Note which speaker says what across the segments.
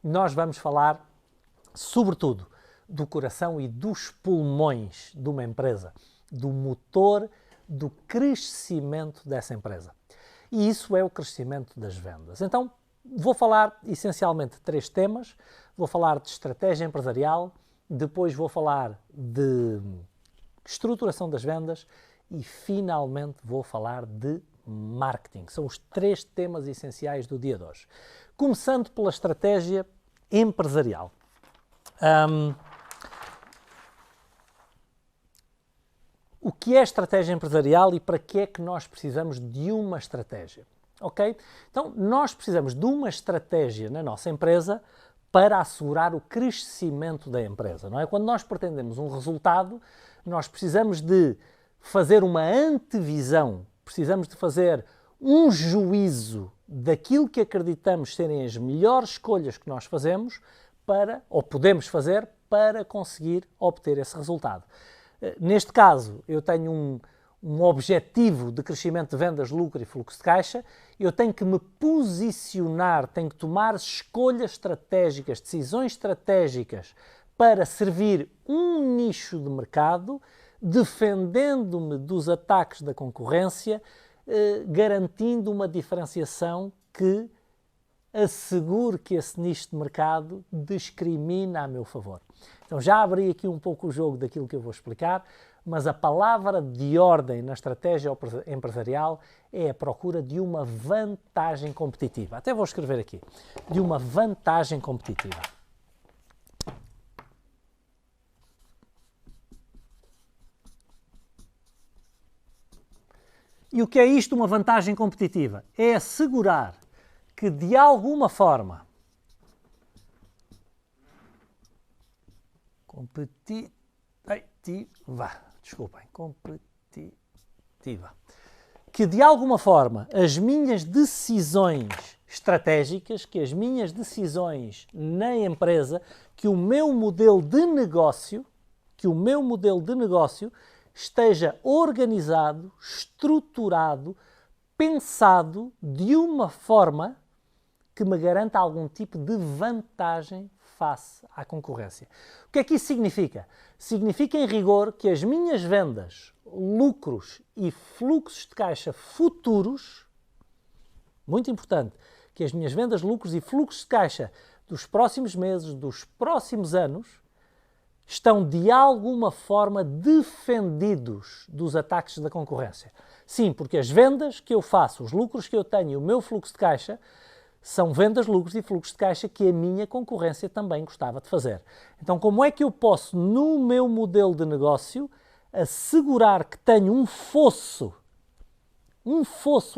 Speaker 1: nós vamos falar, sobretudo, do coração e dos pulmões de uma empresa, do motor do crescimento dessa empresa. E isso é o crescimento das vendas. Então, vou falar essencialmente de 3 temas. Vou falar de estratégia empresarial, depois vou falar de estruturação das vendas e, finalmente, vou falar de marketing. São os 3 temas essenciais do dia de hoje. Começando pela estratégia empresarial. O que é estratégia empresarial e para que é que nós precisamos de uma estratégia? Ok? Então, nós precisamos de uma estratégia na nossa empresa para assegurar o crescimento da empresa, não é? Quando nós pretendemos um resultado, nós precisamos de fazer uma antevisão, precisamos de fazer um juízo daquilo que acreditamos serem as melhores escolhas que nós fazemos para, ou podemos fazer, para conseguir obter esse resultado. Neste caso, eu tenho um objetivo de crescimento de vendas, lucro e fluxo de caixa, eu tenho que me posicionar, tenho que tomar escolhas estratégicas, decisões estratégicas para servir um nicho de mercado, defendendo-me dos ataques da concorrência, garantindo uma diferenciação que assegure que esse nicho de mercado discrimina a meu favor. Então já abri aqui um pouco o jogo daquilo que eu vou explicar, mas a palavra de ordem na estratégia empresarial é a procura de uma vantagem competitiva. Até vou escrever aqui, de uma vantagem competitiva. E o que é isto, uma vantagem competitiva? É assegurar que de alguma forma que de alguma forma as minhas decisões estratégicas, que as minhas decisões na empresa, que o meu modelo de negócio esteja organizado, estruturado, pensado de uma forma que me garanta algum tipo de vantagem face à concorrência. O que é que isso significa? Significa, em rigor, que as minhas vendas, lucros e fluxos de caixa futuros, muito importante, que as minhas vendas, lucros e fluxos de caixa dos próximos meses, dos próximos anos, estão de alguma forma defendidos dos ataques da concorrência. Sim, porque as vendas que eu faço, os lucros que eu tenho e o meu fluxo de caixa são vendas, lucros e fluxos de caixa que a minha concorrência também gostava de fazer. Então, como é que eu posso, no meu modelo de negócio, assegurar que tenho um fosso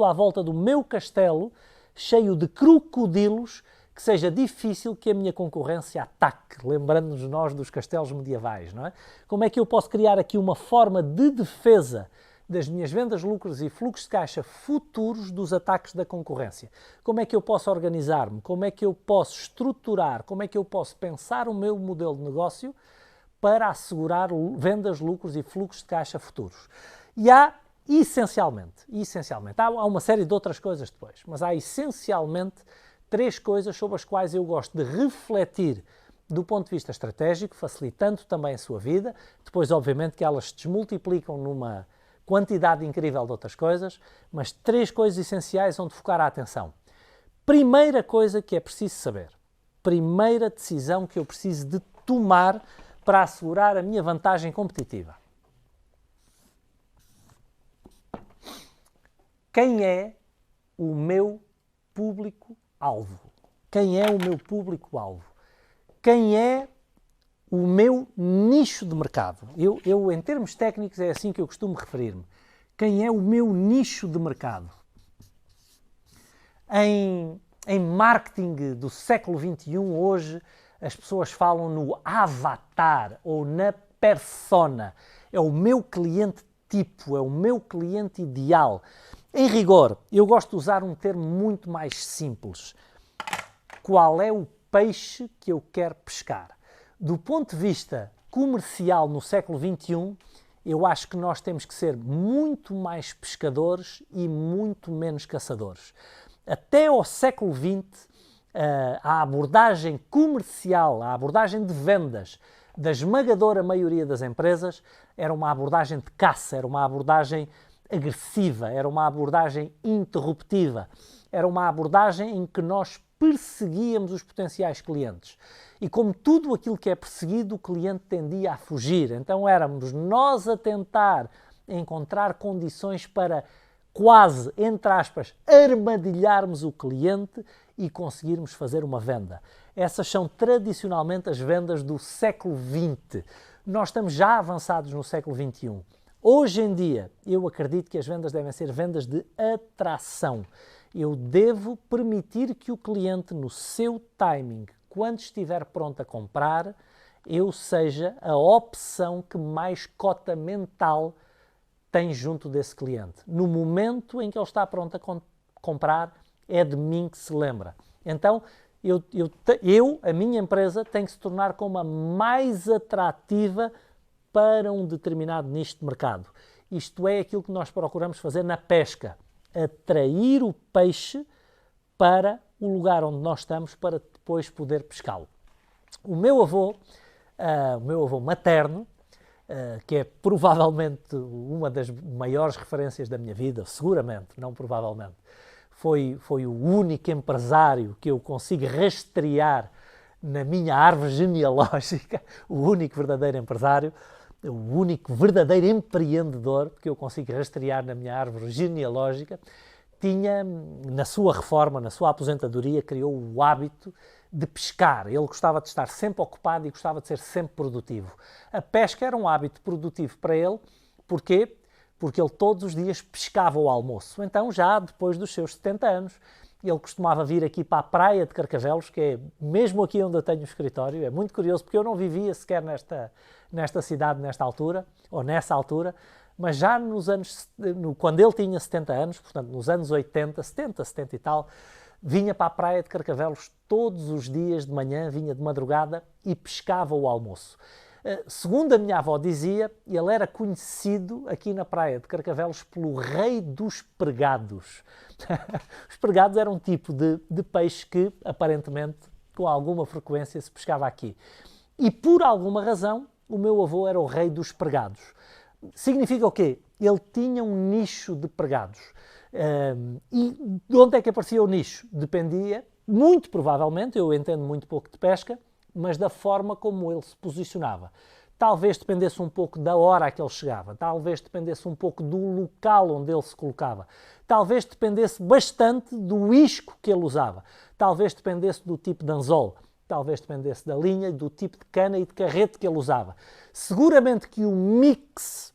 Speaker 1: à volta do meu castelo, cheio de crocodilos, que seja difícil que a minha concorrência ataque, lembrando-nos nós dos castelos medievais, não é? Como é que eu posso criar aqui uma forma de defesa das minhas vendas, lucros e fluxos de caixa futuros dos ataques da concorrência? Como é que eu posso organizar-me? Como é que eu posso estruturar? Como é que eu posso pensar o meu modelo de negócio para assegurar vendas, lucros e fluxos de caixa futuros? E há, essencialmente, há uma série de outras coisas depois, mas há essencialmente 3 coisas sobre as quais eu gosto de refletir do ponto de vista estratégico, facilitando também a sua vida. Depois, obviamente, que elas se desmultiplicam numa quantidade incrível de outras coisas, mas 3 coisas essenciais onde focar a atenção. Primeira coisa que é preciso saber, primeira decisão que eu preciso de tomar para assegurar a minha vantagem competitiva. Quem é o meu público-alvo? Quem é o meu público-alvo? Quem é o meu nicho de mercado? Eu, em termos técnicos, é assim que eu costumo referir-me. Quem é o meu nicho de mercado? Em marketing do século XXI, hoje, as pessoas falam no avatar ou na persona. É o meu cliente tipo, é o meu cliente ideal. Em rigor, eu gosto de usar um termo muito mais simples. Qual é o peixe que eu quero pescar? Do ponto de vista comercial no século XXI, eu acho que nós temos que ser muito mais pescadores e muito menos caçadores. Até ao século XX, A abordagem comercial, a abordagem de vendas da esmagadora maioria das empresas era uma abordagem de caça, era uma abordagem agressiva, era uma abordagem interruptiva, era uma abordagem em que nós perseguíamos os potenciais clientes. E como tudo aquilo que é perseguido, o cliente tendia a fugir. Então éramos nós a tentar encontrar condições para quase, entre aspas, armadilharmos o cliente e conseguirmos fazer uma venda. Essas são tradicionalmente as vendas do século XX. Nós estamos já avançados no século XXI. Hoje em dia, eu acredito que as vendas devem ser vendas de atração. Eu devo permitir que o cliente, no seu timing, quando estiver pronto a comprar, eu seja a opção que mais cota mental tem junto desse cliente. No momento em que ele está pronto a comprar, é de mim que se lembra. Então, a minha empresa, tem que se tornar como a mais atrativa para um determinado nicho de mercado. Isto é aquilo que nós procuramos fazer na pesca. Atrair o peixe para o lugar onde nós estamos para depois poder pescá-lo. O meu avô materno, que é provavelmente uma das maiores referências da minha vida, seguramente, não provavelmente, foi o único empresário que eu consigo rastrear na minha árvore genealógica, o único verdadeiro empresário, o único verdadeiro empreendedor que eu consigo rastrear na minha árvore genealógica, tinha, na sua reforma, na sua aposentadoria, criou o hábito de pescar. Ele gostava de estar sempre ocupado e gostava de ser sempre produtivo. A pesca era um hábito produtivo para ele. Porquê? Porque ele todos os dias pescava ao almoço. Então, já depois dos seus 70 anos, ele costumava vir aqui para a praia de Carcavelos, que é mesmo aqui onde eu tenho o escritório. É muito curioso, porque eu não vivia sequer nesta cidade, nesta altura, ou nessa altura, mas já nos anos, quando ele tinha 70 anos, portanto, nos anos 80, 70 e tal, vinha para a praia de Carcavelos todos os dias de manhã, vinha de madrugada e pescava o almoço. Segundo a minha avó dizia, ele era conhecido aqui na praia de Carcavelos pelo rei dos pregados. Os pregados eram um tipo de peixe que, aparentemente, com alguma frequência se pescava aqui. E, por alguma razão, o meu avô era o rei dos pregados. Significa o quê? Ele tinha um nicho de pregados. E de onde é que aparecia o nicho? Dependia, muito provavelmente, eu entendo muito pouco de pesca, mas da forma como ele se posicionava. Talvez dependesse um pouco da hora a que ele chegava, talvez dependesse um pouco do local onde ele se colocava, talvez dependesse bastante do isco que ele usava, talvez dependesse do tipo de anzol, talvez dependesse da linha, do tipo de cana e de carrete que ele usava. Seguramente que o mix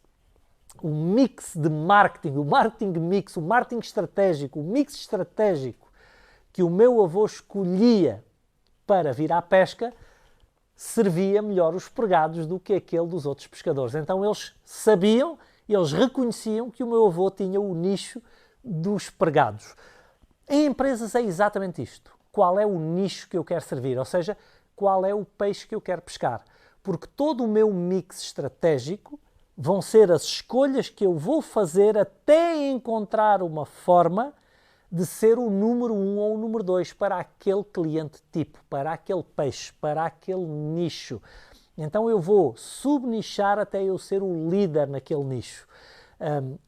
Speaker 1: de marketing, o marketing mix, o marketing estratégico, o mix estratégico que o meu avô escolhia para vir à pesca, servia melhor os pregados do que aquele dos outros pescadores. Então eles sabiam, eles reconheciam que o meu avô tinha o nicho dos pregados. Em empresas é exatamente isto. Qual é o nicho que eu quero servir? Ou seja, qual é o peixe que eu quero pescar? Porque todo o meu mix estratégico vão ser as escolhas que eu vou fazer até encontrar uma forma de ser o número 1 ou o número 2 para aquele cliente tipo, para aquele peixe, para aquele nicho. Então eu vou subnichar até eu ser o líder naquele nicho.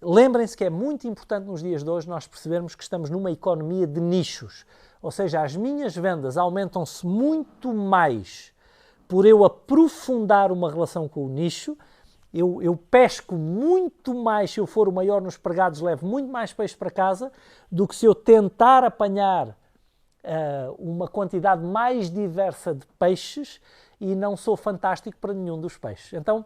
Speaker 1: Lembrem-se que é muito importante nos dias de hoje nós percebermos que estamos numa economia de nichos. Ou seja, as minhas vendas aumentam-se muito mais por eu aprofundar uma relação com o nicho. Eu pesco muito mais, se eu for o maior nos pregados, levo muito mais peixe para casa do que se eu tentar apanhar uma quantidade mais diversa de peixes e não sou fantástico para nenhum dos peixes. Então,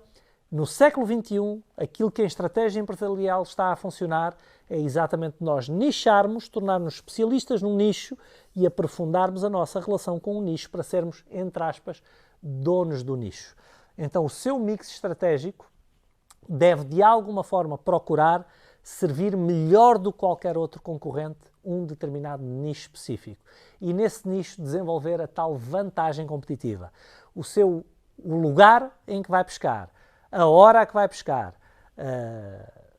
Speaker 1: no século XXI, aquilo que em estratégia empresarial está a funcionar é exatamente nós nicharmos, tornarmos especialistas num nicho e aprofundarmos a nossa relação com o nicho para sermos, entre aspas, donos do nicho. Então, o seu mix estratégico deve, de alguma forma, procurar servir melhor do que qualquer outro concorrente um determinado nicho específico. E nesse nicho desenvolver a tal vantagem competitiva. O lugar em que vai pescar, a hora a que vai pescar,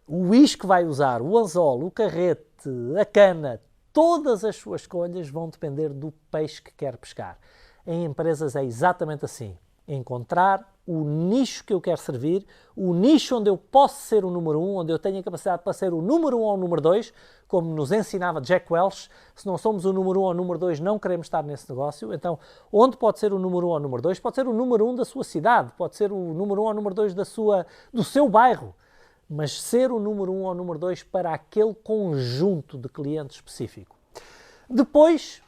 Speaker 1: o isco que vai usar, o anzol, o carrete, a cana, todas as suas escolhas vão depender do peixe que quer pescar. Em empresas é exatamente assim. Encontrar o nicho que eu quero servir, o nicho onde eu posso ser o número 1, onde eu tenho a capacidade para ser o número 1 ou o número 2, como nos ensinava Jack Welch. Se não somos o número 1 ou o número 2, não queremos estar nesse negócio. Então, onde pode ser o número 1 ou o número 2? Pode ser o número 1 da sua cidade, pode ser o número 1 ou o número 2 do seu bairro. Mas ser o número 1 ou o número 2 para aquele conjunto de clientes específico. Depois,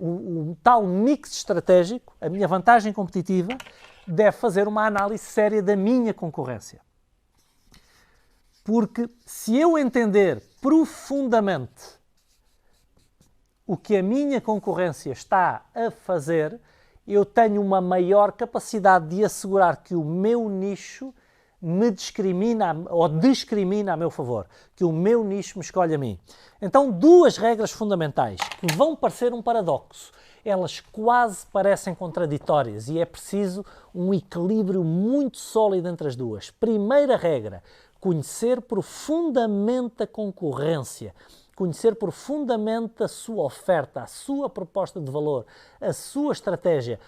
Speaker 1: o tal mix estratégico, a minha vantagem competitiva, deve fazer uma análise séria da minha concorrência. Porque se eu entender profundamente o que a minha concorrência está a fazer, eu tenho uma maior capacidade de assegurar que o meu nicho me discrimina ou discrimina a meu favor, que o meu nicho me escolhe a mim. Então, duas regras fundamentais que vão parecer um paradoxo, elas quase parecem contraditórias e é preciso um equilíbrio muito sólido entre as duas. Primeira regra, conhecer profundamente a concorrência, conhecer profundamente a sua oferta, a sua proposta de valor, a sua estratégia,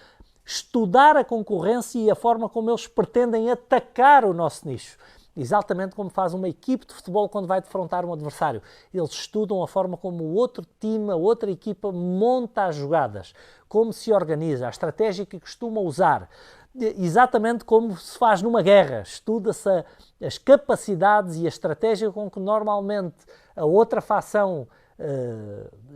Speaker 1: estudar a concorrência e a forma como eles pretendem atacar o nosso nicho. Exatamente como faz uma equipe de futebol quando vai defrontar um adversário. Eles estudam a forma como o outro time, a outra equipa monta as jogadas, como se organiza, a estratégia que costuma usar. Exatamente como se faz numa guerra. Estuda-se as capacidades e a estratégia com que normalmente a outra facção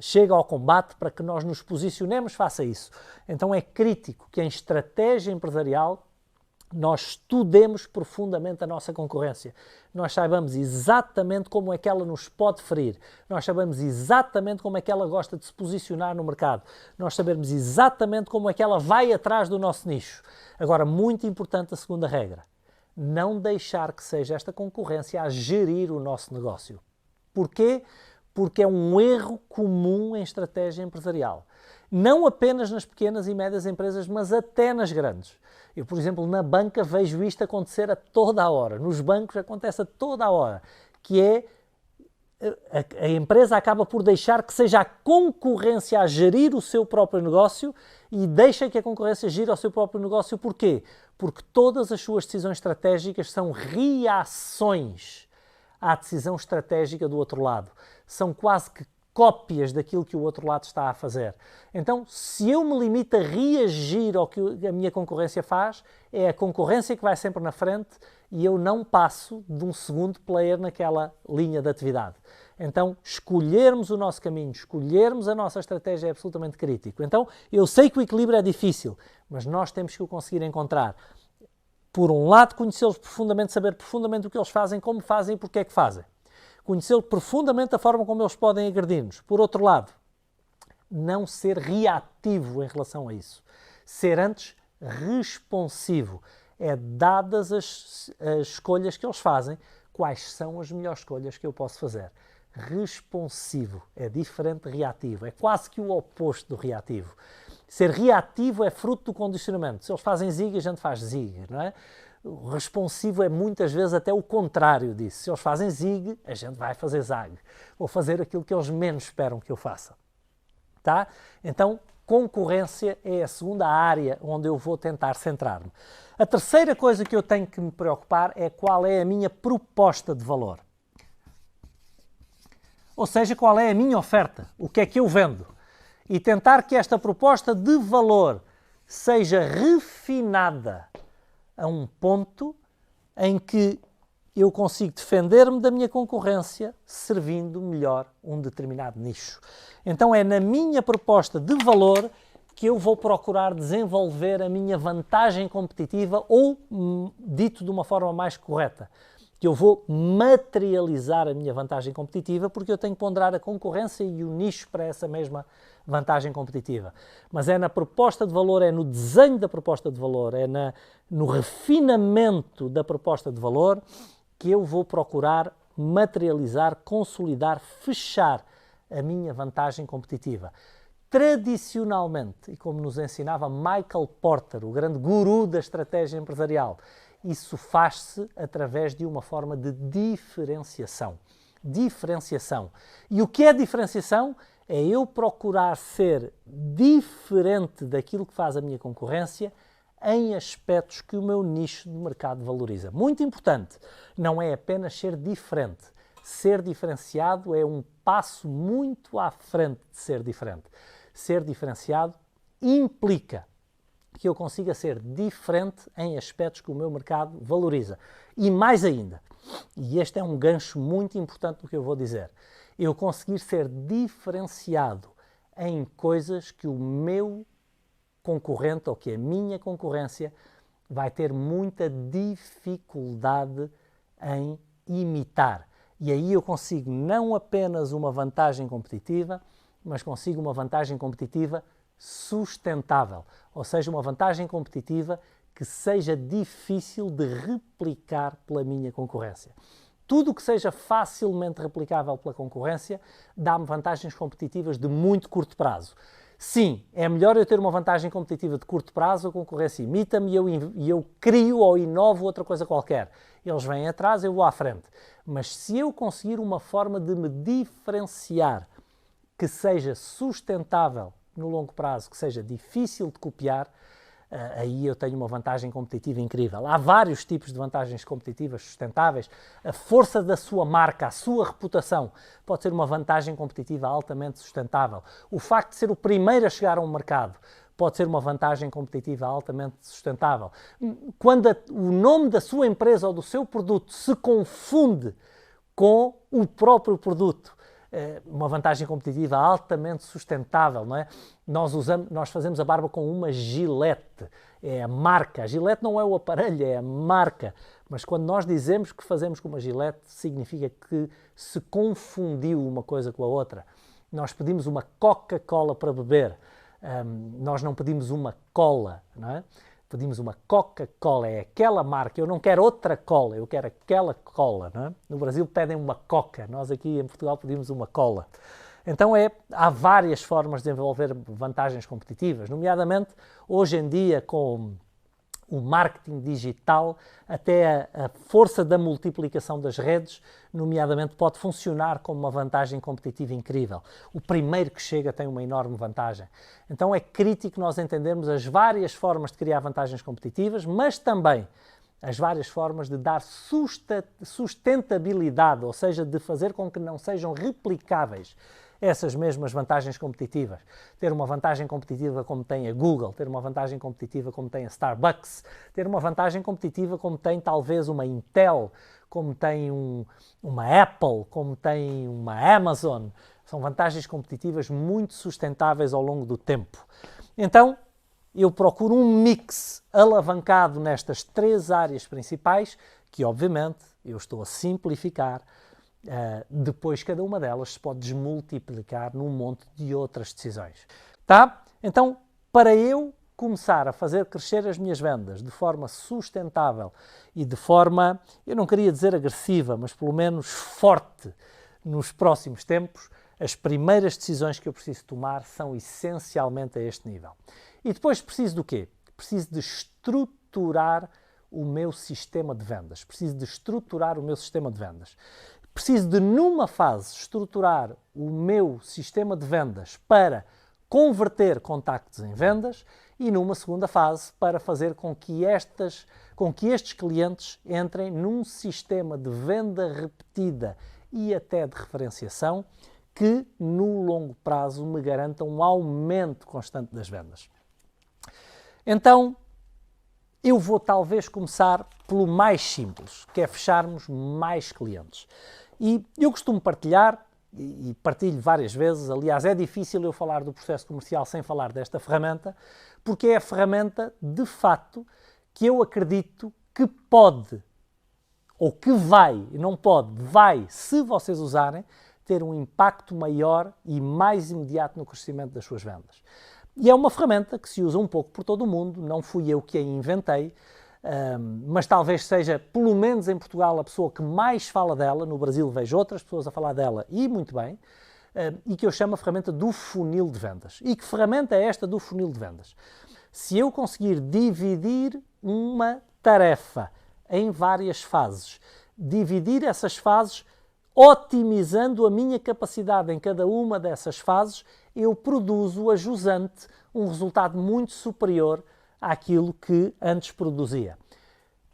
Speaker 1: chega ao combate para que nós nos posicionemos face a isso. Então é crítico que em estratégia empresarial nós estudemos profundamente a nossa concorrência. Nós saibamos exatamente como é que ela nos pode ferir. Nós sabemos exatamente como é que ela gosta de se posicionar no mercado. Nós sabemos exatamente como é que ela vai atrás do nosso nicho. Agora, muito importante a segunda regra. Não deixar que seja esta concorrência a gerir o nosso negócio. Porquê? Porque é um erro comum em estratégia empresarial. Não apenas nas pequenas e médias empresas, mas até nas grandes. Eu, por exemplo, na banca vejo isto acontecer a toda a hora. Nos bancos acontece a toda a hora, que é a empresa acaba por deixar que seja a concorrência a gerir o seu próprio negócio e deixa que a concorrência gire o seu próprio negócio. Porquê? Porque todas as suas decisões estratégicas são reações à decisão estratégica do outro lado. São quase que cópias daquilo que o outro lado está a fazer. Então, se eu me limito a reagir ao que a minha concorrência faz, é a concorrência que vai sempre na frente e eu não passo de um segundo player naquela linha de atividade. Então, escolhermos o nosso caminho, escolhermos a nossa estratégia é absolutamente crítico. Então, eu sei que o equilíbrio é difícil, mas nós temos que o conseguir encontrar. Por um lado, conhecê-los profundamente, saber profundamente o que eles fazem, como fazem e porque é que fazem. Conhecer profundamente a forma como eles podem agredir-nos. Por outro lado, não ser reativo em relação a isso. Ser antes responsivo. É dadas as escolhas que eles fazem, quais são as melhores escolhas que eu posso fazer. Responsivo é diferente de reativo. É quase que o oposto do reativo. Ser reativo é fruto do condicionamento. Se eles fazem zig, a gente faz zig, não é? O responsivo é muitas vezes até o contrário disso. Se eles fazem zig, a gente vai fazer zag. Ou fazer aquilo que eles menos esperam que eu faça. Tá? Então, concorrência é a segunda área onde eu vou tentar centrar-me. A terceira coisa que eu tenho que me preocupar é qual é a minha proposta de valor. Ou seja, qual é a minha oferta, o que é que eu vendo. E tentar que esta proposta de valor seja refinada a um ponto em que eu consigo defender-me da minha concorrência servindo melhor um determinado nicho. Então é na minha proposta de valor que eu vou procurar desenvolver a minha vantagem competitiva ou, dito de uma forma mais correta, que eu vou materializar a minha vantagem competitiva porque eu tenho que ponderar a concorrência e o nicho para essa mesma vantagem competitiva. Mas é na proposta de valor, é no desenho da proposta de valor, é no refinamento da proposta de valor que eu vou procurar materializar, consolidar, fechar a minha vantagem competitiva. Tradicionalmente, e como nos ensinava Michael Porter, o grande guru da estratégia empresarial, isso faz-se através de uma forma de diferenciação. Diferenciação. E o que é diferenciação? É eu procurar ser diferente daquilo que faz a minha concorrência em aspectos que o meu nicho de mercado valoriza. Muito importante, não é apenas ser diferente. Ser diferenciado é um passo muito à frente de ser diferente. Ser diferenciado implica que eu consiga ser diferente em aspectos que o meu mercado valoriza. E mais ainda, e este é um gancho muito importante do que eu vou dizer, eu conseguir ser diferenciado em coisas que o meu concorrente ou que a minha concorrência vai ter muita dificuldade em imitar. E aí eu consigo não apenas uma vantagem competitiva, mas consigo uma vantagem competitiva sustentável, ou seja, uma vantagem competitiva que seja difícil de replicar pela minha concorrência. Tudo o que seja facilmente replicável pela concorrência dá-me vantagens competitivas de muito curto prazo. Sim, é melhor eu ter uma vantagem competitiva de curto prazo, a concorrência imita-me e eu crio ou inovo outra coisa qualquer. Eles vêm atrás, eu vou à frente. Mas se eu conseguir uma forma de me diferenciar que seja sustentável no longo prazo, que seja difícil de copiar, aí eu tenho uma vantagem competitiva incrível. Há vários tipos de vantagens competitivas sustentáveis. A força da sua marca, a sua reputação, pode ser uma vantagem competitiva altamente sustentável. O facto de ser o primeiro a chegar a um mercado pode ser uma vantagem competitiva altamente sustentável. Quando o nome da sua empresa ou do seu produto se confunde com o próprio produto, uma vantagem competitiva altamente sustentável, não é? Nós fazemos a barba com uma Gillette, é a marca. A Gillette não é o aparelho, é a marca. Mas quando nós dizemos que fazemos com uma Gillette, significa que se confundiu uma coisa com a outra. Nós pedimos uma Coca-Cola para beber, nós não pedimos uma cola, não é? Pedimos uma Coca-Cola, é aquela marca, eu não quero outra cola, eu quero aquela cola, não é? No Brasil pedem uma Coca, nós aqui em Portugal pedimos uma cola. Então há várias formas de desenvolver vantagens competitivas, nomeadamente hoje em dia com o marketing digital, até a força da multiplicação das redes, nomeadamente, pode funcionar como uma vantagem competitiva incrível. O primeiro que chega tem uma enorme vantagem. Então é crítico nós entendermos as várias formas de criar vantagens competitivas, mas também as várias formas de dar sustentabilidade, ou seja, de fazer com que não sejam replicáveis essas mesmas vantagens competitivas. Ter uma vantagem competitiva como tem a Google, ter uma vantagem competitiva como tem a Starbucks, ter uma vantagem competitiva como tem talvez uma Intel, como tem uma Apple, como tem uma Amazon. São vantagens competitivas muito sustentáveis ao longo do tempo. Então, eu procuro um mix alavancado nestas três áreas principais, que obviamente eu estou a simplificar. Depois cada uma delas se pode desmultiplicar num monte de outras decisões. Tá? Então, para eu começar a fazer crescer as minhas vendas de forma sustentável e de forma, eu não queria dizer agressiva, mas pelo menos forte nos próximos tempos, as primeiras decisões que eu preciso tomar são essencialmente a este nível. E depois preciso do quê? Preciso de estruturar o meu sistema de vendas. Preciso de estruturar o meu sistema de vendas. Preciso de, numa fase, estruturar o meu sistema de vendas para converter contactos em vendas e, numa segunda fase, para fazer com que estes clientes entrem num sistema de venda repetida e até de referenciação que, no longo prazo, me garanta um aumento constante das vendas. Então, eu vou talvez começar pelo mais simples, que é fecharmos mais clientes. E eu costumo partilhar, e partilho várias vezes, aliás, é difícil eu falar do processo comercial sem falar desta ferramenta, porque é a ferramenta, de facto, que eu acredito que pode, ou que vai, não pode, vai, se vocês usarem, ter um impacto maior e mais imediato no crescimento das suas vendas. E é uma ferramenta que se usa um pouco por todo o mundo, não fui eu que a inventei, mas talvez seja, pelo menos em Portugal, a pessoa que mais fala dela. No Brasil vejo outras pessoas a falar dela e muito bem, e que eu chamo a ferramenta do funil de vendas. E que ferramenta é esta do funil de vendas? Se eu conseguir dividir uma tarefa em várias fases, dividir essas fases otimizando a minha capacidade em cada uma dessas fases, eu produzo a jusante um resultado muito superior àquilo que antes produzia.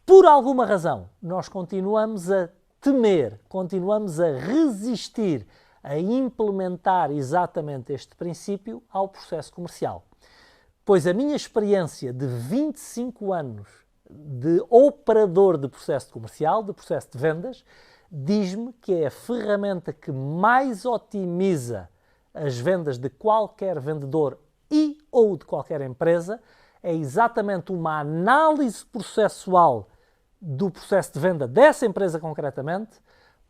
Speaker 1: Por alguma razão, nós continuamos a temer, continuamos a resistir a implementar exatamente este princípio ao processo comercial. Pois a minha experiência de 25 anos de operador de processo comercial, de processo de vendas, diz-me que é a ferramenta que mais otimiza as vendas de qualquer vendedor e ou de qualquer empresa, é exatamente uma análise processual do processo de venda dessa empresa concretamente,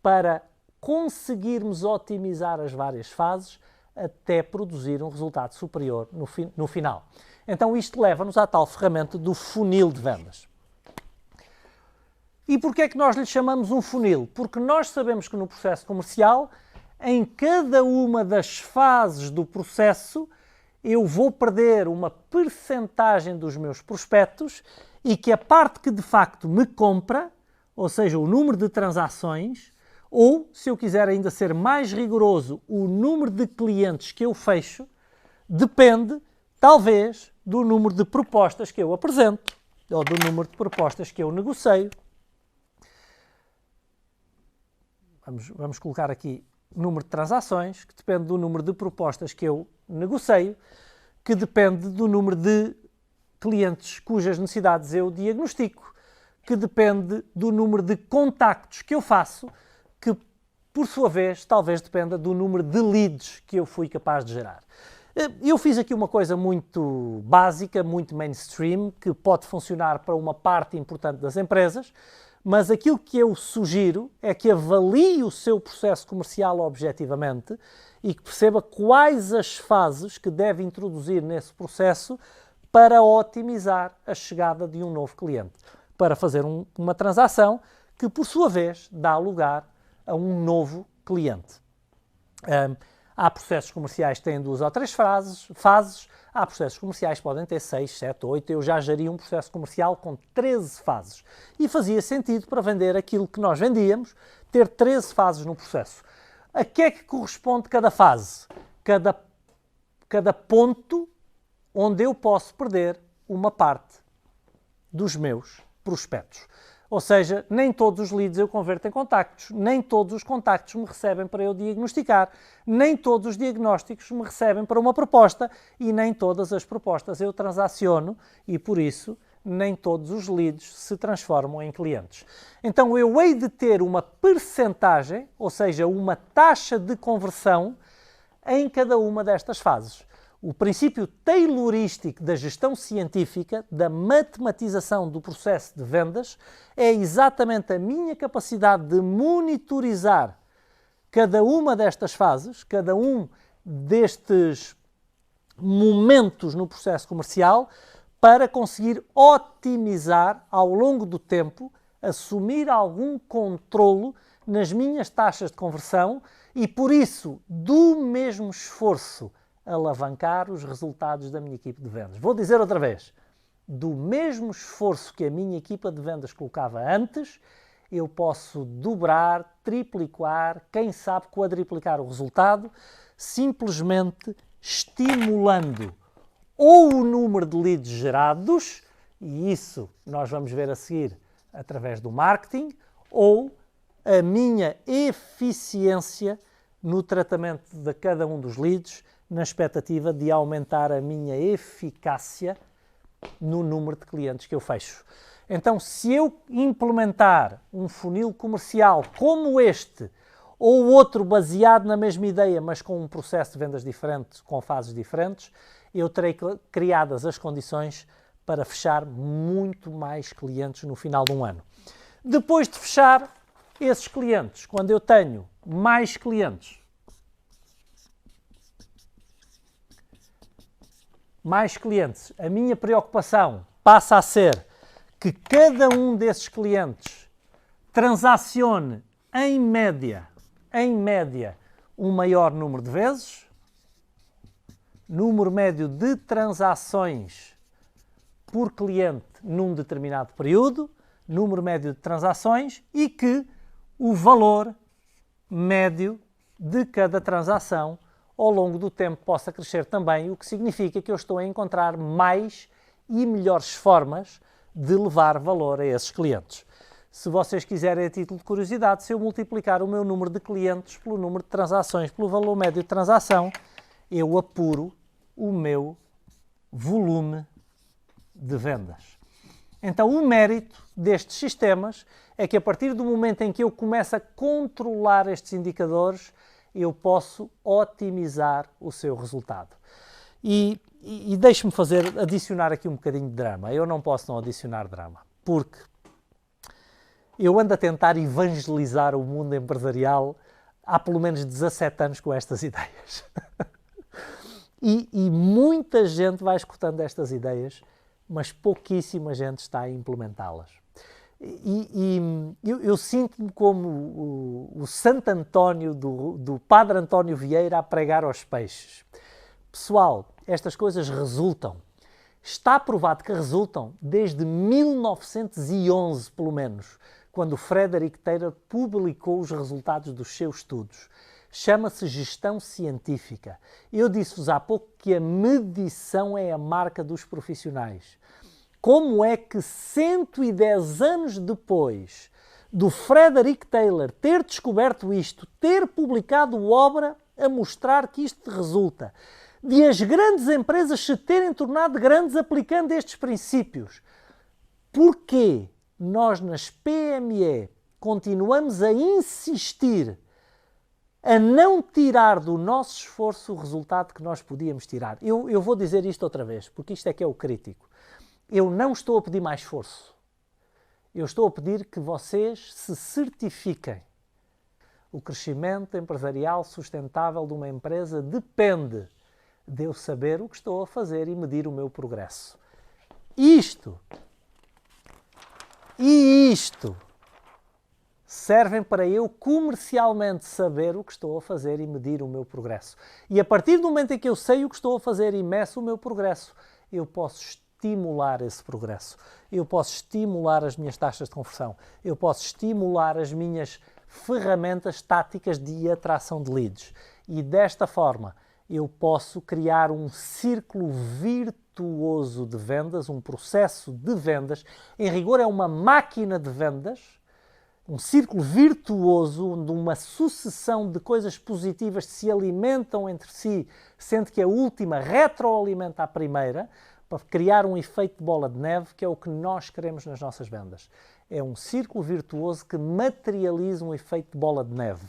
Speaker 1: para conseguirmos otimizar as várias fases até produzir um resultado superior no final. Então isto leva-nos à tal ferramenta do funil de vendas. E porquê é que nós lhe chamamos um funil? Porque nós sabemos que no processo comercial, em cada uma das fases do processo, eu vou perder uma percentagem dos meus prospectos e que a parte que de facto me compra, ou seja, o número de transações, ou, se eu quiser ainda ser mais rigoroso, o número de clientes que eu fecho, depende, talvez, do número de propostas que eu apresento, ou do número de propostas que eu negocio. Vamos colocar aqui número de transações, que depende do número de propostas que eu negocio, que depende do número de clientes cujas necessidades eu diagnostico, que depende do número de contactos que eu faço, que, por sua vez, talvez dependa do número de leads que eu fui capaz de gerar. Eu fiz aqui uma coisa muito básica, muito mainstream, que pode funcionar para uma parte importante das empresas, mas aquilo que eu sugiro é que avalie o seu processo comercial objetivamente e que perceba quais as fases que deve introduzir nesse processo para otimizar a chegada de um novo cliente, para fazer uma transação que, por sua vez, dá lugar a um novo cliente. Há processos comerciais que têm 2 ou 3 fases, há processos comerciais que podem ter 6, 7, 8. Eu já geria um processo comercial com 13 fases. E fazia sentido, para vender aquilo que nós vendíamos, ter 13 fases no processo. A que é que corresponde cada fase? Cada ponto onde eu posso perder uma parte dos meus prospectos. Ou seja, nem todos os leads eu converto em contactos, nem todos os contactos me recebem para eu diagnosticar, nem todos os diagnósticos me recebem para uma proposta e nem todas as propostas eu transaciono e, por isso, nem todos os leads se transformam em clientes. Então eu hei de ter uma percentagem, ou seja, uma taxa de conversão em cada uma destas fases. O princípio taylorístico da gestão científica, da matematização do processo de vendas, é exatamente a minha capacidade de monitorizar cada uma destas fases, cada um destes momentos no processo comercial, para conseguir otimizar ao longo do tempo, assumir algum controlo nas minhas taxas de conversão e, por isso, do mesmo esforço, alavancar os resultados da minha equipe de vendas. Vou dizer outra vez, do mesmo esforço que a minha equipa de vendas colocava antes, eu posso dobrar, triplicar, quem sabe quadriplicar o resultado, simplesmente estimulando ou o número de leads gerados, e isso nós vamos ver a seguir através do marketing, ou a minha eficiência no tratamento de cada um dos leads, na expectativa de aumentar a minha eficácia no número de clientes que eu fecho. Então, se eu implementar um funil comercial como este, ou outro baseado na mesma ideia, mas com um processo de vendas diferente, com fases diferentes, eu terei criadas as condições para fechar muito mais clientes no final de um ano. Depois de fechar esses clientes, quando eu tenho mais clientes, a minha preocupação passa a ser que cada um desses clientes transacione em média, um maior número de vezes, número médio de transações por cliente num determinado período, número médio de transações e que o valor médio de cada transação ao longo do tempo possa crescer também, o que significa que eu estou a encontrar mais e melhores formas de levar valor a esses clientes. Se vocês quiserem, a título de curiosidade, se eu multiplicar o meu número de clientes pelo número de transações, pelo valor médio de transação, eu apuro o meu volume de vendas. Então, o mérito destes sistemas é que a partir do momento em que eu começo a controlar estes indicadores, eu posso otimizar o seu resultado. E deixe-me adicionar aqui um bocadinho de drama. Eu não posso não adicionar drama, porque eu ando a tentar evangelizar o mundo empresarial há pelo menos 17 anos com estas ideias. E muita gente vai escutando estas ideias, mas pouquíssima gente está a implementá-las. Eu sinto-me como o Santo António do Padre António Vieira a pregar aos peixes. Pessoal, estas coisas resultam. Está provado que resultam desde 1911, pelo menos, quando o Frederick Taylor publicou os resultados dos seus estudos. Chama-se gestão científica. Eu disse-vos há pouco que a medição é a marca dos profissionais. Como é que 110 anos depois do Frederick Taylor ter descoberto isto, ter publicado obra a mostrar que isto resulta, de as grandes empresas se terem tornado grandes aplicando estes princípios, porquê nós nas PME continuamos a insistir a não tirar do nosso esforço o resultado que nós podíamos tirar? Eu vou dizer isto outra vez, porque isto é que é o crítico. Eu não estou a pedir mais esforço. Eu estou a pedir que vocês se certifiquem. O crescimento empresarial sustentável de uma empresa depende de eu saber o que estou a fazer e medir o meu progresso. Isto servem para eu comercialmente saber o que estou a fazer e medir o meu progresso. E a partir do momento em que eu sei o que estou a fazer e meço o meu progresso, eu posso estimular esse progresso. Eu posso estimular as minhas taxas de conversão. Eu posso estimular as minhas ferramentas táticas de atração de leads. E desta forma, eu posso criar um círculo virtuoso de vendas, um processo de vendas. Em rigor, é uma máquina de vendas, um círculo virtuoso, onde uma sucessão de coisas positivas se alimentam entre si, sendo que a última retroalimenta a primeira, para criar um efeito de bola de neve, que é o que nós queremos nas nossas vendas. É um círculo virtuoso que materializa um efeito de bola de neve.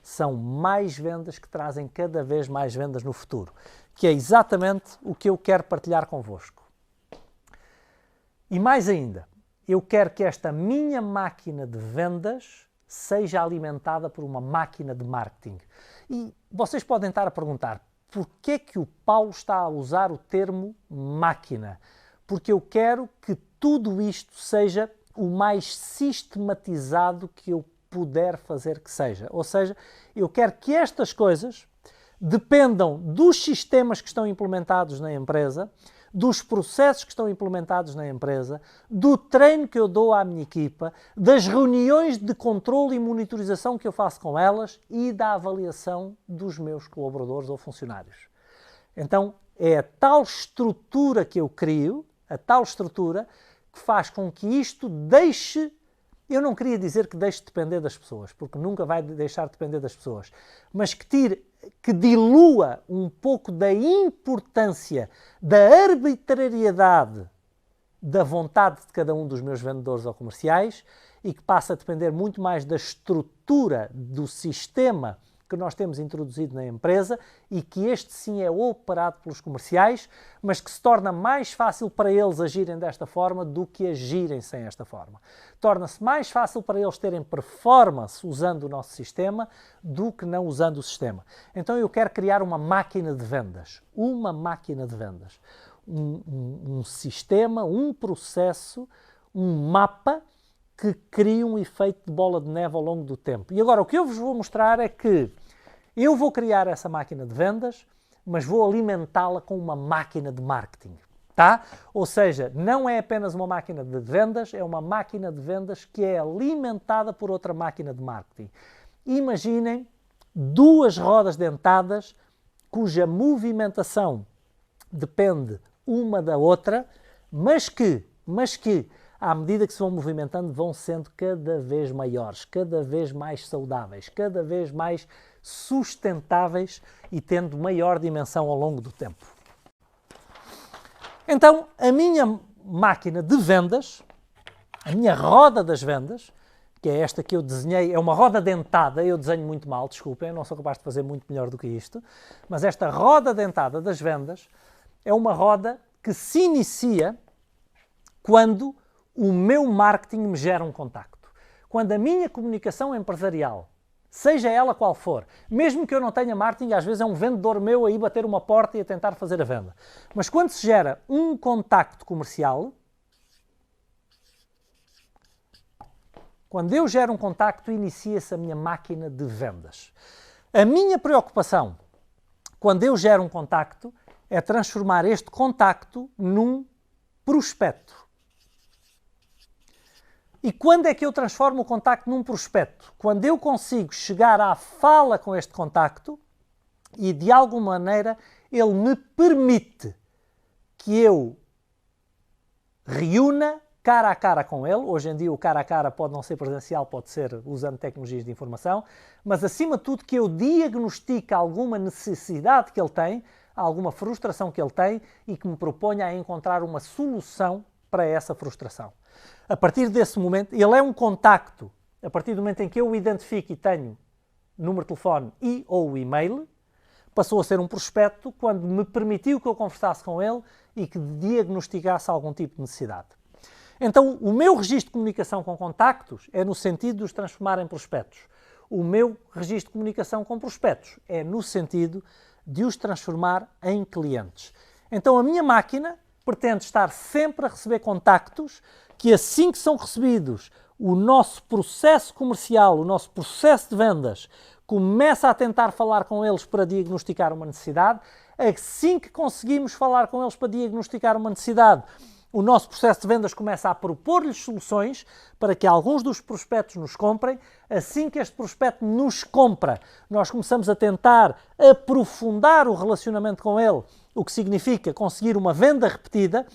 Speaker 1: São mais vendas que trazem cada vez mais vendas no futuro, que é exatamente o que eu quero partilhar convosco. E mais ainda, eu quero que esta minha máquina de vendas seja alimentada por uma máquina de marketing. E vocês podem estar a perguntar, porquê que o Paulo está a usar o termo máquina? Porque eu quero que tudo isto seja o mais sistematizado que eu puder fazer que seja. Ou seja, eu quero que estas coisas dependam dos sistemas que estão implementados na empresa, dos processos que estão implementados na empresa, do treino que eu dou à minha equipa, das reuniões de controle e monitorização que eu faço com elas e da avaliação dos meus colaboradores ou funcionários. Então, é a tal estrutura que eu crio, a tal estrutura que faz com que isto deixe. Eu não queria dizer que deixe de depender das pessoas, porque nunca vai deixar de depender das pessoas, mas que dilua um pouco da importância, da arbitrariedade da vontade de cada um dos meus vendedores ou comerciais e que passe a depender muito mais da estrutura do sistema que nós temos introduzido na empresa e que este sim é operado pelos comerciais, mas que se torna mais fácil para eles agirem desta forma do que agirem sem esta forma. Torna-se mais fácil para eles terem performance usando o nosso sistema do que não usando o sistema. Então eu quero criar uma máquina de vendas. Uma máquina de vendas. Um sistema, um processo, um mapa que cria um efeito de bola de neve ao longo do tempo. E agora o que eu vos vou mostrar é que eu vou criar essa máquina de vendas, mas vou alimentá-la com uma máquina de marketing, tá? Ou seja, não é apenas uma máquina de vendas, é uma máquina de vendas que é alimentada por outra máquina de marketing. imaginem duas rodas dentadas cuja movimentação depende uma da outra, mas que, à medida que se vão movimentando, vão sendo cada vez maiores, cada vez mais saudáveis, cada vez mais sustentáveis e tendo maior dimensão ao longo do tempo. Então, a minha máquina de vendas, a minha roda das vendas, que é esta que eu desenhei, é uma roda dentada, eu desenho muito mal, desculpem, eu não sou capaz de fazer muito melhor do que isto, mas esta roda dentada das vendas é uma roda que se inicia quando o meu marketing me gera um contacto. Quando a minha comunicação empresarial, seja ela qual for, mesmo que eu não tenha marketing, às vezes é um vendedor meu aí bater uma porta e a tentar fazer a venda. Mas quando se gera um contacto comercial, quando eu gero um contacto, inicia-se a minha máquina de vendas. A minha preocupação, quando eu gero um contacto, é transformar este contacto num prospecto. E quando é que eu transformo o contacto num prospecto? Quando eu consigo chegar à fala com este contacto e, de alguma maneira, ele me permite que eu reúna cara a cara com ele. Hoje em dia o cara a cara pode não ser presencial, pode ser usando tecnologias de informação, mas acima de tudo que eu diagnostique alguma necessidade que ele tem, alguma frustração que ele tem e que me proponha a encontrar uma solução para essa frustração. A partir desse momento, ele é um contacto, a partir do momento em que eu o identifico e tenho número de telefone e ou e-mail, passou a ser um prospecto quando me permitiu que eu conversasse com ele e que diagnosticasse algum tipo de necessidade. Então, o meu registro de comunicação com contactos é no sentido de os transformar em prospectos. O meu registro de comunicação com prospectos é no sentido de os transformar em clientes. Então, a minha máquina pretende estar sempre a receber contactos que, assim que são recebidos, o nosso processo comercial, o nosso processo de vendas, começa a tentar falar com eles para diagnosticar uma necessidade. Assim que conseguimos falar com eles para diagnosticar uma necessidade, o nosso processo de vendas começa a propor-lhes soluções para que alguns dos prospectos nos comprem. Assim que este prospecto nos compra, nós começamos a tentar aprofundar o relacionamento com ele, o que significa conseguir uma venda repetida.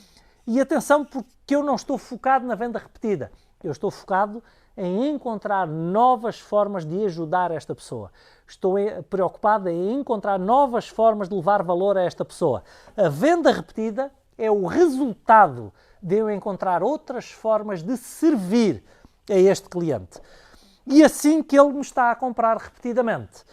Speaker 1: E atenção, porque eu não estou focado na venda repetida. Eu estou focado em encontrar novas formas de ajudar esta pessoa. Estou preocupado em encontrar novas formas de levar valor a esta pessoa. A venda repetida é o resultado de eu encontrar outras formas de servir a este cliente. E assim que ele me está a comprar repetidamente,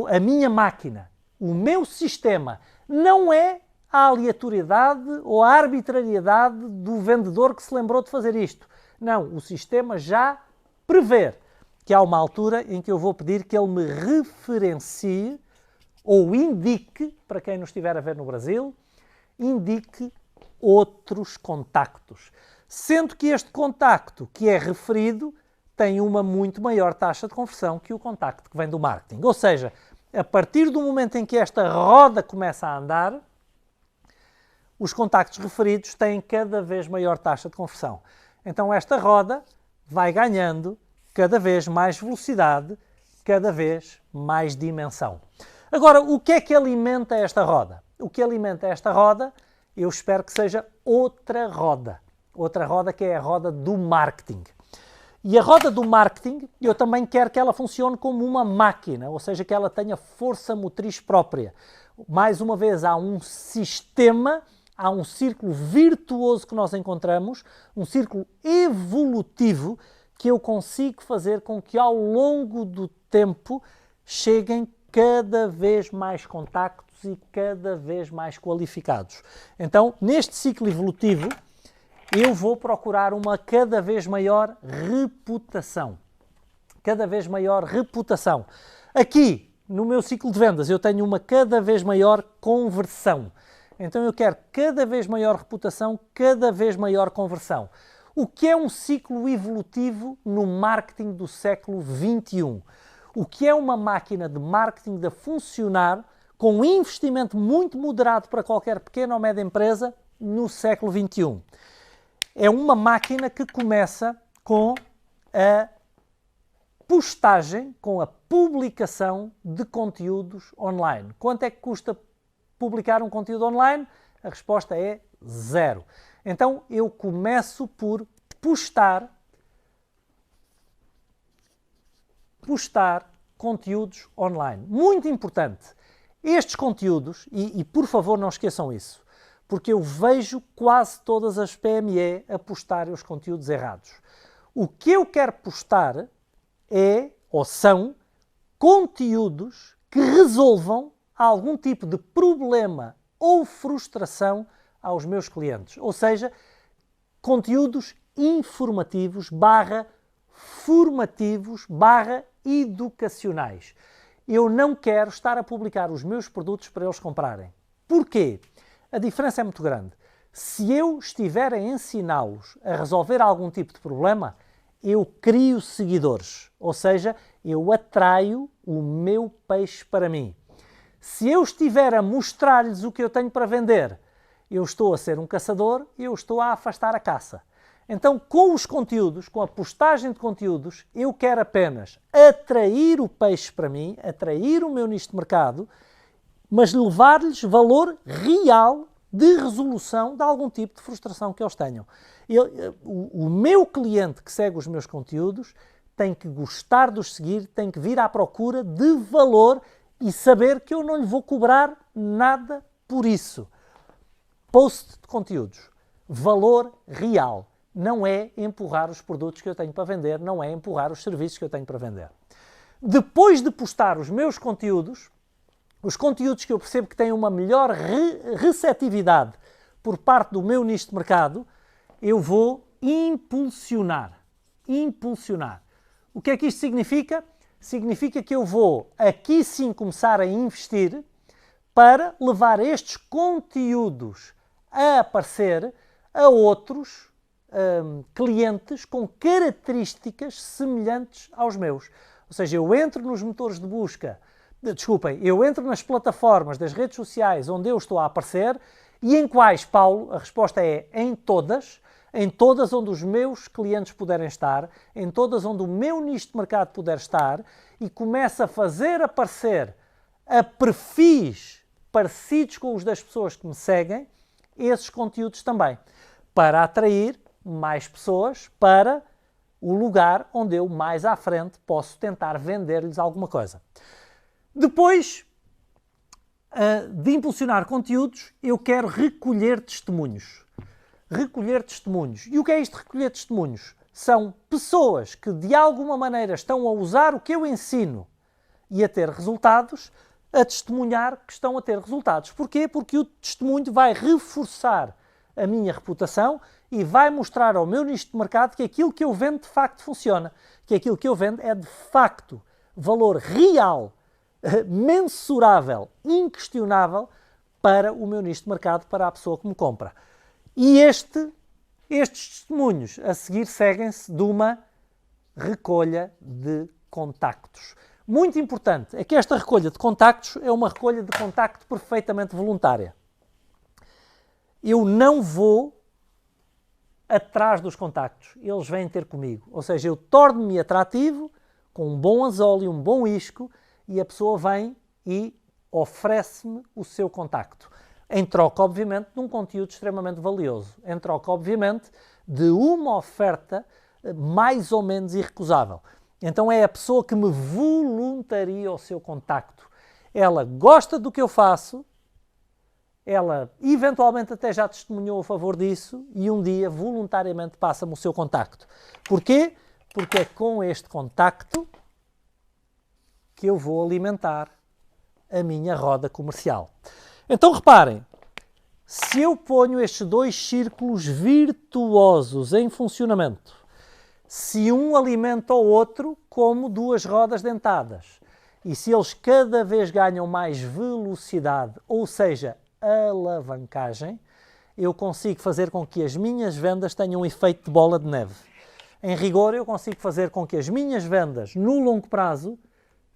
Speaker 1: a minha máquina, o meu sistema, não é a aleatoriedade ou a arbitrariedade do vendedor que se lembrou de fazer isto. Não, o sistema já prevê que há uma altura em que eu vou pedir que ele me referencie ou indique, para quem nos estiver a ver no Brasil, indique outros contactos. Sendo que este contacto que é referido tem uma muito maior taxa de conversão que o contacto que vem do marketing. Ou seja, a partir do momento em que esta roda começa a andar, os contactos referidos têm cada vez maior taxa de conversão. Então esta roda vai ganhando cada vez mais velocidade, cada vez mais dimensão. Agora, o que é que alimenta esta roda? O que alimenta esta roda, eu espero que seja outra roda que é a roda do marketing. E a roda do marketing, eu também quero que ela funcione como uma máquina, ou seja, que ela tenha força motriz própria. Mais uma vez, há um sistema, há um círculo virtuoso que nós encontramos, um círculo evolutivo que eu consigo fazer com que ao longo do tempo cheguem cada vez mais contactos e cada vez mais qualificados. Então, neste ciclo evolutivo, eu vou procurar uma cada vez maior reputação. Cada vez maior reputação. Aqui, no meu ciclo de vendas, eu tenho uma cada vez maior conversão. Então eu quero cada vez maior reputação, cada vez maior conversão. O que é um ciclo evolutivo no marketing do século XXI? O que é uma máquina de marketing a funcionar com um investimento muito moderado para qualquer pequena ou média empresa no século XXI? É uma máquina que começa com a postagem, com a publicação de conteúdos online. Quanto é que custa publicar um conteúdo online? A resposta é 0. Então eu começo por postar conteúdos online. Muito importante. Estes conteúdos, e por favor não esqueçam isso, porque eu vejo quase todas as PME a postarem os conteúdos errados. O que eu quero postar são conteúdos que resolvam algum tipo de problema ou frustração aos meus clientes. Ou seja, conteúdos informativos formativos educacionais. Eu não quero estar a publicar os meus produtos para eles comprarem. Porquê? A diferença é muito grande. Se eu estiver a ensiná-los a resolver algum tipo de problema, eu crio seguidores, ou seja, eu atraio o meu peixe para mim. Se eu estiver a mostrar-lhes o que eu tenho para vender, eu estou a ser um caçador e eu estou a afastar a caça. Então, com os conteúdos, com a postagem de conteúdos, eu quero apenas atrair o peixe para mim, atrair o meu nicho de mercado, mas levar-lhes valor real de resolução de algum tipo de frustração que eles tenham. O meu cliente que segue os meus conteúdos tem que gostar de os seguir, tem que vir à procura de valor e saber que eu não lhe vou cobrar nada por isso. Post de conteúdos. Valor real. Não é empurrar os produtos que eu tenho para vender, não é empurrar os serviços que eu tenho para vender. Depois de postar os meus conteúdos, os conteúdos que eu percebo que têm uma melhor receptividade por parte do meu nicho de mercado, eu vou impulsionar. O que é que isto significa? Significa que eu vou aqui sim começar a investir para levar estes conteúdos a aparecer a outros clientes com características semelhantes aos meus. Ou seja, eu entro nos motores de busca, eu entro nas plataformas das redes sociais onde eu estou a aparecer e em quais, Paulo? A resposta é em todas onde os meus clientes puderem estar, em todas onde o meu nicho de mercado puder estar e começo a fazer aparecer a perfis parecidos com os das pessoas que me seguem, esses conteúdos também, para atrair mais pessoas para o lugar onde eu mais à frente posso tentar vender-lhes alguma coisa. Depois de impulsionar conteúdos, eu quero recolher testemunhos. E o que é isto de recolher testemunhos? São pessoas que de alguma maneira estão a usar o que eu ensino e a ter resultados, a testemunhar que estão a ter resultados. Porquê? Porque o testemunho vai reforçar a minha reputação e vai mostrar ao meu nicho de mercado que aquilo que eu vendo de facto funciona, que aquilo que eu vendo é de facto valor real, mensurável, inquestionável para o meu nicho de mercado, para a pessoa que me compra. E estes testemunhos a seguir seguem-se de uma recolha de contactos. Muito importante é que esta recolha de contactos é uma recolha de contacto perfeitamente voluntária. Eu não vou atrás dos contactos, eles vêm ter comigo. Ou seja, eu torno-me atrativo com um bom anzol e um bom isco e a pessoa vem e oferece-me o seu contacto. Em troca, obviamente, de um conteúdo extremamente valioso. Em troca, obviamente, de uma oferta mais ou menos irrecusável. Então é a pessoa que me voluntaria o seu contacto. Ela gosta do que eu faço, ela eventualmente até já testemunhou a favor disso e um dia voluntariamente passa-me o seu contacto. Porquê? Porque é com este contacto que eu vou alimentar a minha roda comercial. Então reparem, se eu ponho estes dois círculos virtuosos em funcionamento, se um alimenta o outro como duas rodas dentadas, e se eles cada vez ganham mais velocidade, ou seja, alavancagem, eu consigo fazer com que as minhas vendas tenham um efeito de bola de neve. Em rigor, eu consigo fazer com que as minhas vendas, no longo prazo,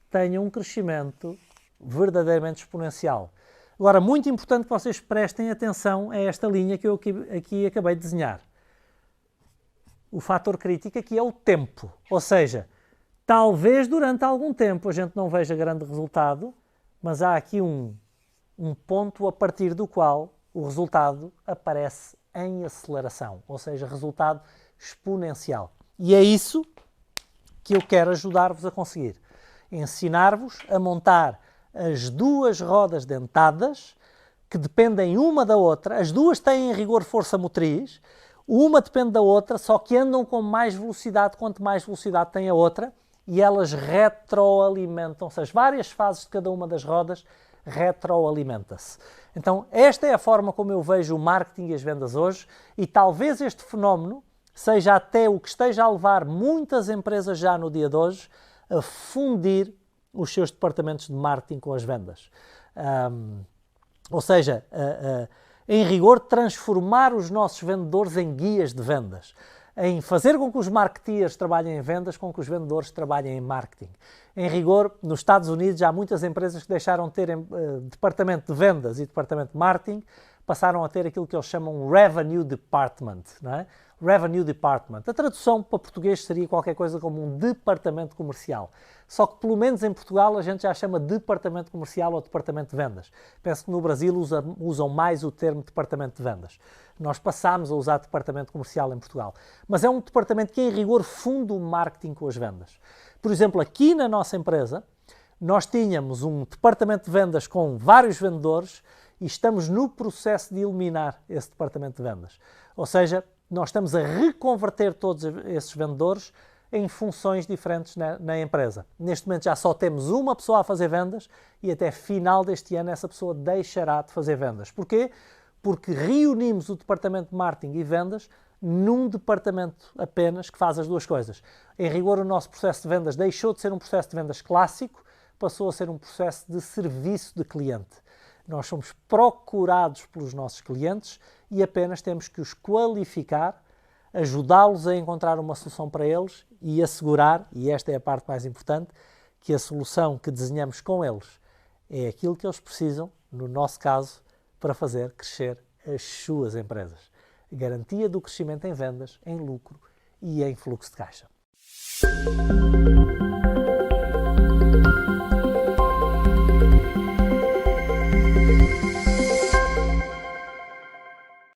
Speaker 1: tenham um crescimento verdadeiramente exponencial. Agora, muito importante que vocês prestem atenção a esta linha que eu aqui acabei de desenhar. O fator crítico aqui é o tempo, ou seja, Talvez durante algum tempo a gente não veja grande resultado, mas há aqui um ponto a partir do qual o resultado aparece em aceleração, ou seja, resultado exponencial. E é isso que eu quero ajudar-vos a conseguir. Ensinar-vos a montar as duas rodas dentadas que dependem uma da outra. As duas têm em rigor força motriz, uma depende da outra, só que andam com mais velocidade quanto mais velocidade tem a outra, e elas retroalimentam-se. As várias fases de cada uma das rodas retroalimenta-se. Então, esta é a forma como eu vejo o marketing e as vendas hoje, e talvez este fenómeno seja até o que esteja a levar muitas empresas já no dia de hoje a fundir os seus departamentos de marketing com as vendas. Ou seja, em rigor, transformar os nossos vendedores em guias de vendas, em fazer com que os marketeers trabalhem em vendas, com que os vendedores trabalhem em marketing. Em rigor, nos Estados Unidos há muitas empresas que deixaram de ter departamento de vendas e departamento de marketing, passaram a ter aquilo que eles chamam Revenue Department, não é? Revenue Department. A tradução para português seria qualquer coisa como um departamento comercial. Só que, pelo menos em Portugal, a gente já chama departamento comercial ou departamento de vendas. Penso que no Brasil usam mais o termo departamento de vendas. Nós passámos a usar departamento comercial em Portugal. Mas é um departamento que, em rigor, funde o marketing com as vendas. Por exemplo, aqui na nossa empresa, nós tínhamos um departamento de vendas com vários vendedores e estamos no processo de eliminar esse departamento de vendas. Ou seja, nós estamos a reconverter todos esses vendedores em funções diferentes na empresa. Neste momento já só temos uma pessoa a fazer vendas e até final deste ano essa pessoa deixará de fazer vendas. Porquê? Porque reunimos o departamento de marketing e vendas num departamento apenas que faz as duas coisas. Em rigor, o nosso processo de vendas deixou de ser um processo de vendas clássico, passou a ser um processo de serviço de cliente. Nós somos procurados pelos nossos clientes e apenas temos que os qualificar, ajudá-los a encontrar uma solução para eles e assegurar, e esta é a parte mais importante, que a solução que desenhamos com eles é aquilo que eles precisam, no nosso caso, para fazer crescer as suas empresas. Garantia do crescimento em vendas, em lucro e em fluxo de caixa.